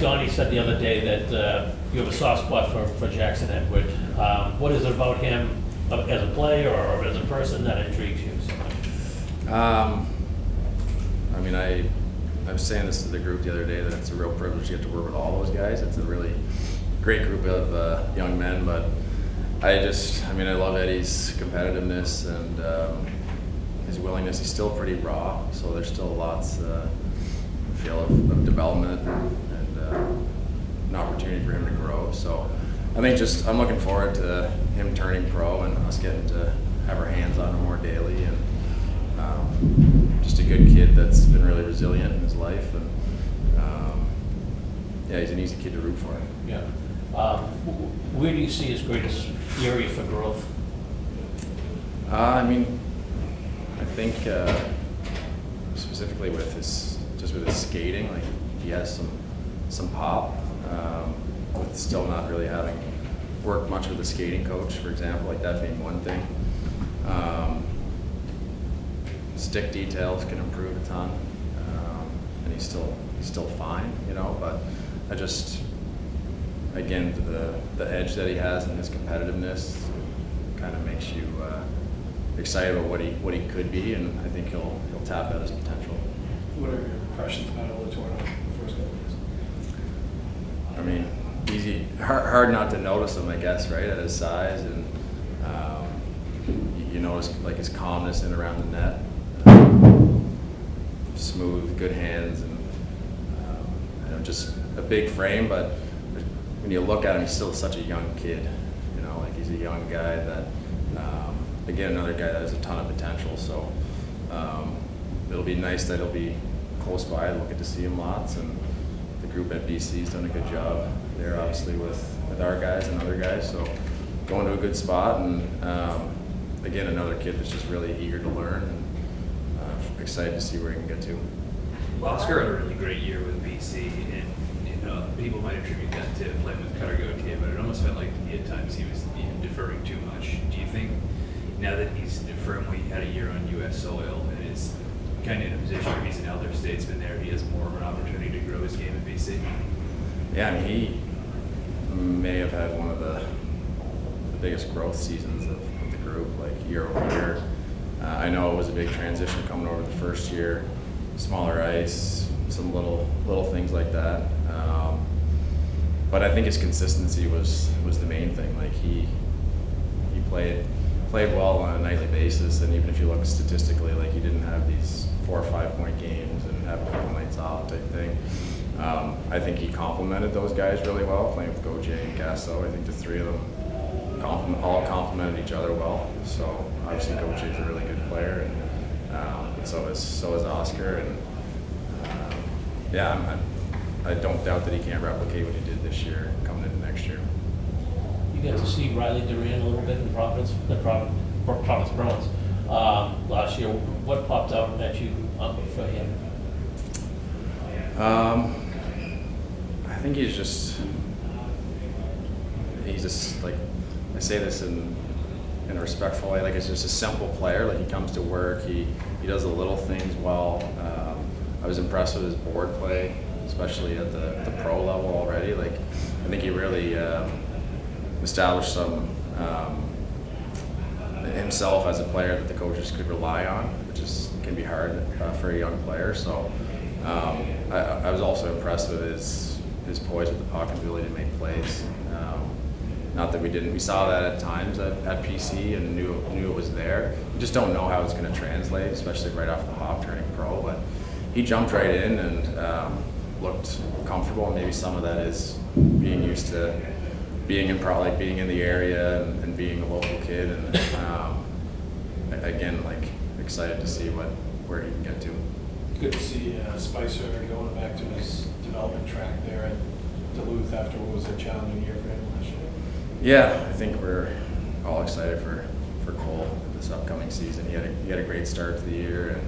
Donnie said the other day that you have a soft spot for Jackson Edward. What is it about him as a player or as a person that intrigues you so much? I mean, I was saying this to the group the other day that it's a real privilege to get to work with all those guys. It's a really great group of young men, but I love Eddie's competitiveness and his willingness. He's still pretty raw, so there's still lots I feel of development and an opportunity for him to grow. So I think I'm looking forward to him turning pro and us getting to have our hands on him more daily, and just a good kid that's been really resilient in his life, and he's an easy kid to root for. Yeah. Where do you see his greatest area for growth? I think specifically with his skating, like he has some pop, with still not really having worked much with a skating coach, for example, like that being one thing. Stick details can improve a ton, and he's still fine, but again, the edge that he has and his competitiveness kind of makes you excited about what he could be, and I think he'll tap out his potential. What are your impressions about Olatorno the first couple of years? Hard not to notice him, I guess, right, at his size, and you notice like his calmness in around the net, smooth, good hands, and just a big frame. But when you look at him, he's still such a young kid. Like he's a young guy that, again, another guy that has a ton of potential. So it'll be nice that he'll be close by. I'll get to see him lots, and the group at BC's done a good job there, obviously with our guys and other guys. So going to a good spot, and again, another kid that's just really eager to learn, and excited to see where he can get to. Well, Oscar had a really great year with BC, and people might attribute that to playing with Cutter Gauthier, but it almost felt like at times he was deferring too much. Do you think now that he's firmly had a year on U.S. soil and is kind of in a position where he's an elder statesman there, he has more of an opportunity to grow his game at BC? Yeah, he may have had one of the biggest growth seasons of the group, like year over year. I know it was a big transition coming over the first year, smaller ice, some little things like that. But I think his consistency was the main thing. Like he played well on a nightly basis, and even if you look statistically, like he didn't have these 4 or 5 point games and have a couple nights off type thing. I think he complemented those guys really well, playing with Gauthier and Gasso. I think the three of them all complemented each other well. So obviously Gauthier is a really good player, and so is Oscar. And I don't doubt that he can't replicate what he did this year coming into next year. You got to see Riley Duran a little bit in Providence, the Providence Bruins last year. What popped out at you for him? I think he's just like, I say this in a respectful way, like it's just a simple player. Like he comes to work, he does the little things well. I was impressed with his board play, especially at the pro level already. Like I think he really established some himself as a player that the coaches could rely on, which can be hard for a young player. So I was also impressed with his poise with the puck and ability to make plays. Not that we saw that at times at PC and knew it was there. We just don't know how it's going to translate, especially right off the hop turning pro. But he jumped right in and looked comfortable. And maybe some of that is being used to being in the area and being a local kid. And again, like excited to see where he can get to. Good to see Spicer going back to his development track there at Duluth after what was a challenging year for him last year. Yeah, I think we're all excited for Cole this upcoming season. He had a great start to the year, and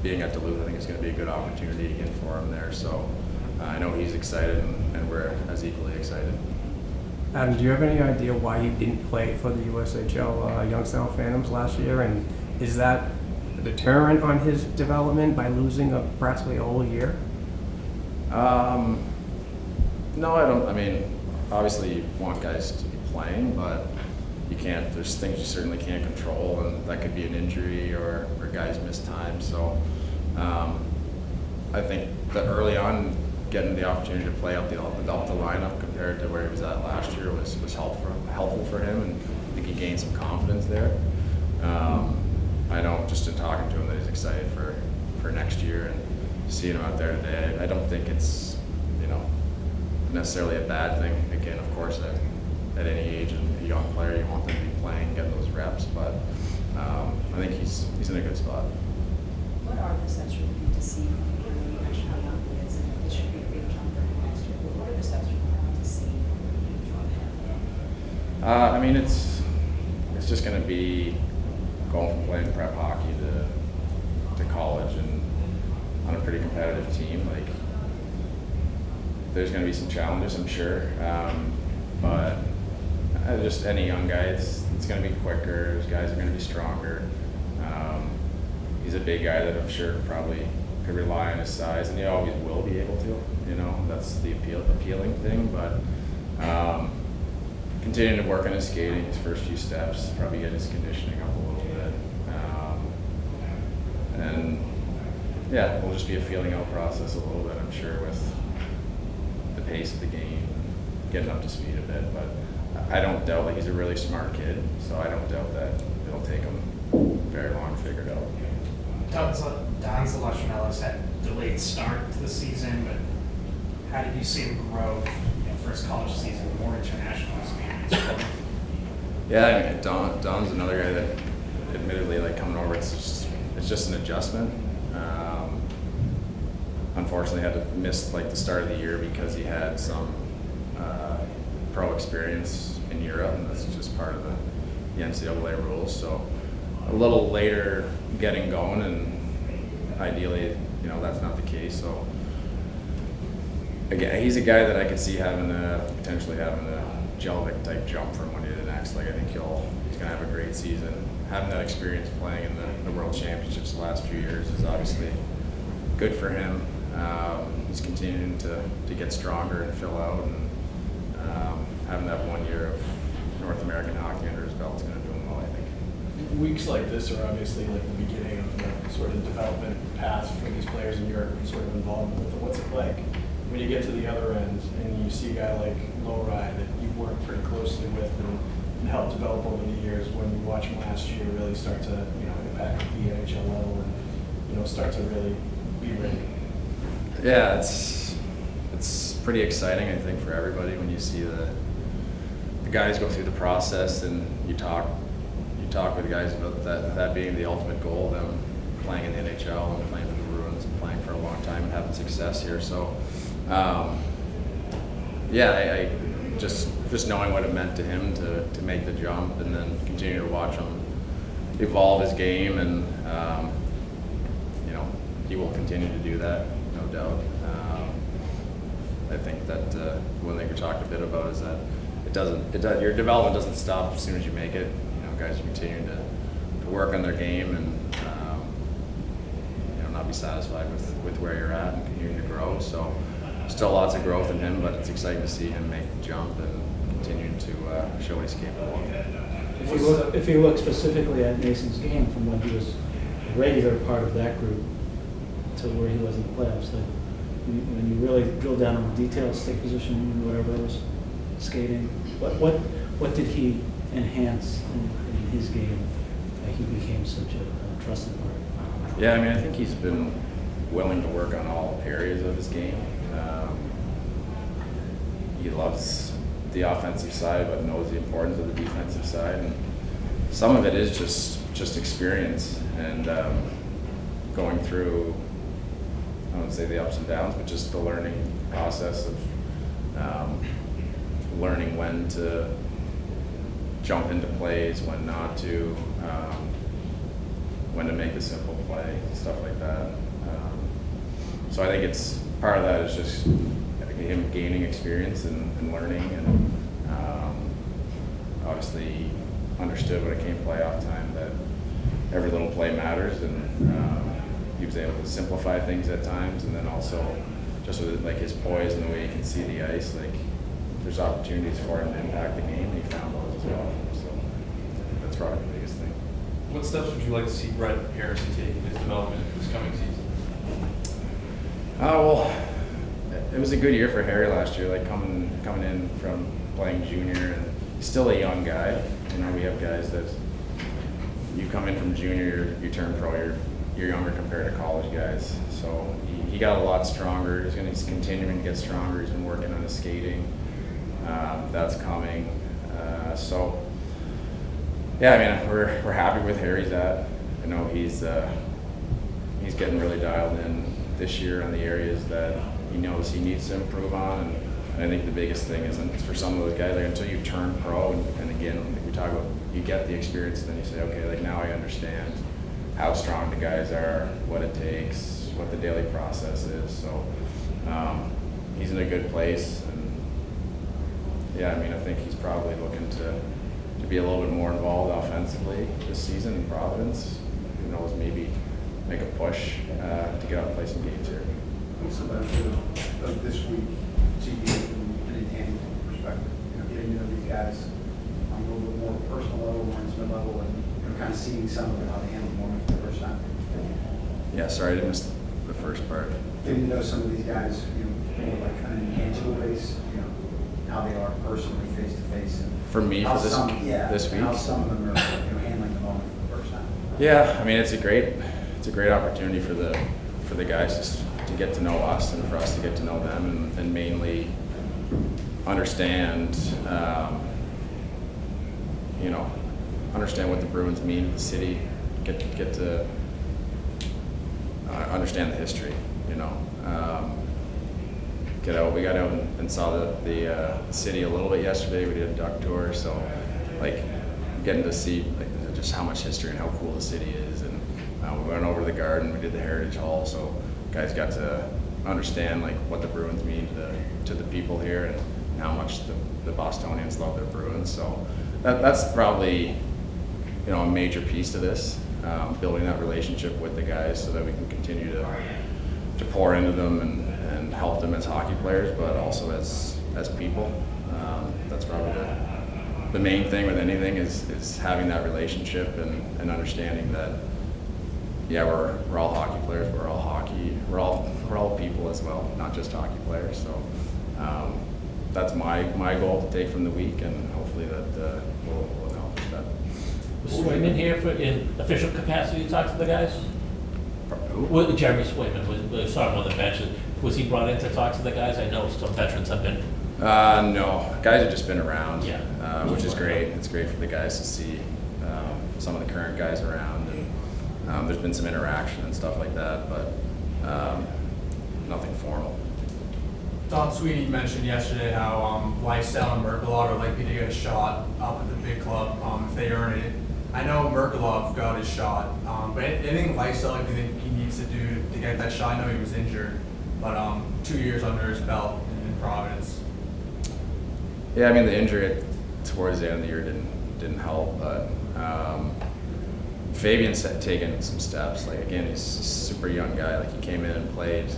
being at Duluth, I think it's going to be a good opportunity again for him there. So I know he's excited, and we're as equally excited. Adam, do you have any idea why he didn't play for the USHL Youngstown Phantoms last year, and is that a deterrent on his development by losing practically a whole year? No, I don't. I mean, obviously you want guys to be playing, but you can't. There's things you certainly can't control, and that could be an injury or guys miss time. So I think that early on, getting the opportunity to play up the lineup compared to where he was at last year was helpful for him, and I think he gained some confidence there. I know just in talking to him that he's excited for next year and seeing him out there today. I don't think it's necessarily a bad thing. Again, of course, at any age and a young player, you want them to be playing, getting those reps. But I think he's in a good spot. What are the steps we need to see from him? You mentioned how young he is, and this should be a big jump for him next year. But what are the steps we need to see from him? I mean, it's just going to be going from playing prep hockey to college and on a pretty competitive team. Like, there's going to be some challenges, I'm sure, but just any young guy, it's going to be quicker. Those guys are going to be stronger. He's a big guy that I'm sure probably could rely on his size, and he always will be able to. That's the appealing thing. But continuing to work on his skating, his first few steps, probably get his conditioning up a little bit, and yeah, it'll just be a feeling out process a little bit, I'm sure, with the pace of the game, getting up to speed a bit. But I don't doubt that he's a really smart kid, so I don't doubt that it'll take him very long to figure it out. Don's the Marshmallows had a delayed start to the season, but how did you see him grow first college season, more international experience? Yeah, I mean, Don's another guy that, admittedly, like coming over, it's just an adjustment. Unfortunately, had to miss like the start of the year because he had some pro experience in Europe, and that's just part of the NCAA rules. So a little later getting going, and ideally, that's not the case. So again, he's a guy that I could see potentially having a Jelvik type jump from one year to the next. Like, I think he's gonna have a great season. Having that experience playing in the World Championships the last few years is obviously good for him. He's continuing to get stronger and fill out, and having that 1 year of North American hockey under his belt is going to do him well, I think. Weeks like this are obviously like the beginning of the sort of development path for these players in Europe and sort of involvement with them. What's it like when you get to the other end and you see a guy like Lowry that you've worked pretty closely with and helped develop over the years, when you watch him last year really start to impact at the NHL level and start to really be ready? Yeah, it's pretty exciting, I think, for everybody when you see the guys go through the process, and you talk with guys about that being the ultimate goal, them playing in the NHL and playing for the Bruins and playing for a long time and having success here. So I just knowing what it meant to him to make the jump, and then continue to watch him evolve his game, and he will continue to do that, no doubt. I think that one thing we talked a bit about is that your development doesn't stop as soon as you make it. Guys are continuing to work on their game and not be satisfied with where you're at and continuing to grow. So still lots of growth in him, but it's exciting to see him make the jump and continue to show what he's capable of. If you look specifically at Mason's game from when he was a regular part of that group to where he was in the playoffs, like when you really drill down on the details, stick position, whatever it was, skating, what did he enhance in his game that he became such a trusted part? Yeah, I mean, I think he's been willing to work on all areas of his game. He loves the offensive side, but knows the importance of the defensive side. And some of it is just experience and going through, I wouldn't say the ups and downs, but just the learning process of learning when to jump into plays, when not to, when to make a simple play, stuff like that. So I think it's part of that is just him gaining experience and learning, and obviously understood when it came playoff time that every little play matters, and he was able to simplify things at times, and then also just with like his poise and the way he can see the ice, like there's opportunities for him to impact the game, and he found those as well. So that's probably the biggest thing. What steps would you like to see Brett Harrison take in his development this coming season? Well, it was a good year for Harry last year, like coming in from playing junior, and he's still a young guy. You know, we have guys that you come in from junior, you turn pro, you're younger compared to college guys. So he got a lot stronger. He's continuing to get stronger. He's been working on his skating. That's coming. So yeah, I mean, we're happy with where he's at. I know he's getting really dialed in this year on the areas that he knows he needs to improve on. And I think the biggest thing is for some of those guys, like until you turn pro, and again, like we talk about, you get the experience, then you say, okay, like now I understand how strong the guys are, what it takes, what the daily process is. So he's in a good place, and yeah, I mean, I think he's probably looking to be a little bit more involved offensively this season in Providence. Who knows, maybe make a push to get out and play some games here. What's the benefit of this week to you from an intangible perspective? You know, getting to know these guys on a little bit more personal level, more intimate level, and kind of seeing some of how they handle the moment for the first time. Yeah, sorry, I missed the first part. Getting to know some of these guys, you know, more like on an intangible base, you know, how they are personally, face to face. For me, for this week, how some of them are, you know, handling the moment for the first time. Yeah, I mean, it's a great opportunity for the guys to get to know us and for us to get to know them, and mainly understand, understand what the Bruins mean to the city. Get to understand the history. You know, we got out and saw the city a little bit yesterday. We did a duck tour, so like getting to see like just how much history and how cool the city is, and we went over to the Garden. We did the Heritage Hall, so guys got to understand like what the Bruins mean to the people here, and how much the Bostonians love their Bruins. So that's probably a major piece to this, building that relationship with the guys so that we can continue to pour into them and help them as hockey players, but also as people. That's probably the main thing with anything is having that relationship and understanding that, yeah, we're all hockey players, we're all hockey, we're all people as well, not just hockey players. So that's my goal to take from the week, and hopefully that we'll accomplish that. Was Swayman here in official capacity to talk to the guys? Who? Well, Jeremy Swayman was saw him on the bench. Was he brought in to talk to the guys? I know some veterans have been. No, guys have just been around, Yeah. Which is great. It's great for the guys to see some of the current guys around, and there's been some interaction and stuff like that, but nothing formal. Don Sweeney mentioned yesterday how Lifestyle and Merkelov are likely to get a shot up at the big club if they earn it. I know Merkelov got his shot, but anything Lifestyle do you think he needs to do to get that shot? I know he was injured, but 2 years under his belt in Providence. Yeah, I mean the injury towards the end of the year didn't help, but Fabian's taken some steps. Like again, he's a super young guy. Like he came in and played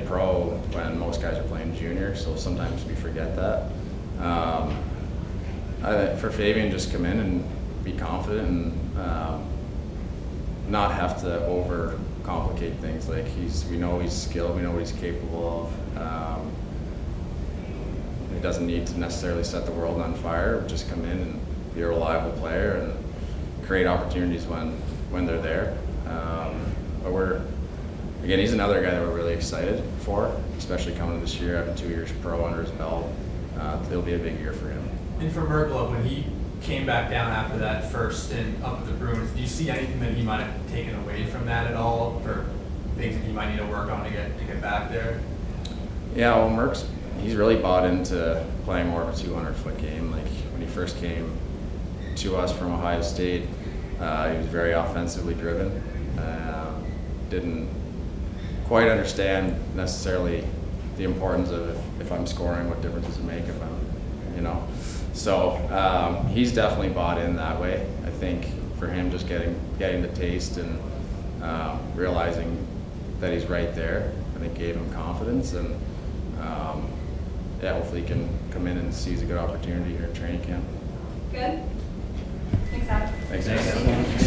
pro when most guys are playing junior, so sometimes we forget that. I think for Fabian, just come in and be confident and not have to overcomplicate things. Like we know he's skilled, we know what he's capable of. He doesn't need to necessarily set the world on fire. Just come in and be a reliable player and create opportunities when they're there. But he's another guy that we're really excited for, especially coming this year, having 2 years pro under his belt. It'll be a big year for him. And for Merkelov, when he came back down after that first stint up at the Bruins, do you see anything that he might have taken away from that at all, for things that he might need to work on to get back there? Yeah, well, he's really bought into playing more of a 200-foot game. Like when he first came to us from Ohio State, he was very offensively driven. Didn't quite understand necessarily the importance of if I'm scoring, what difference does it make if I'm, So he's definitely bought in that way. I think for him, just getting the taste and realizing that he's right there, think gave him confidence, and yeah, hopefully he can come in and seize a good opportunity here in training camp. Good. Thanks, Adam. Thanks.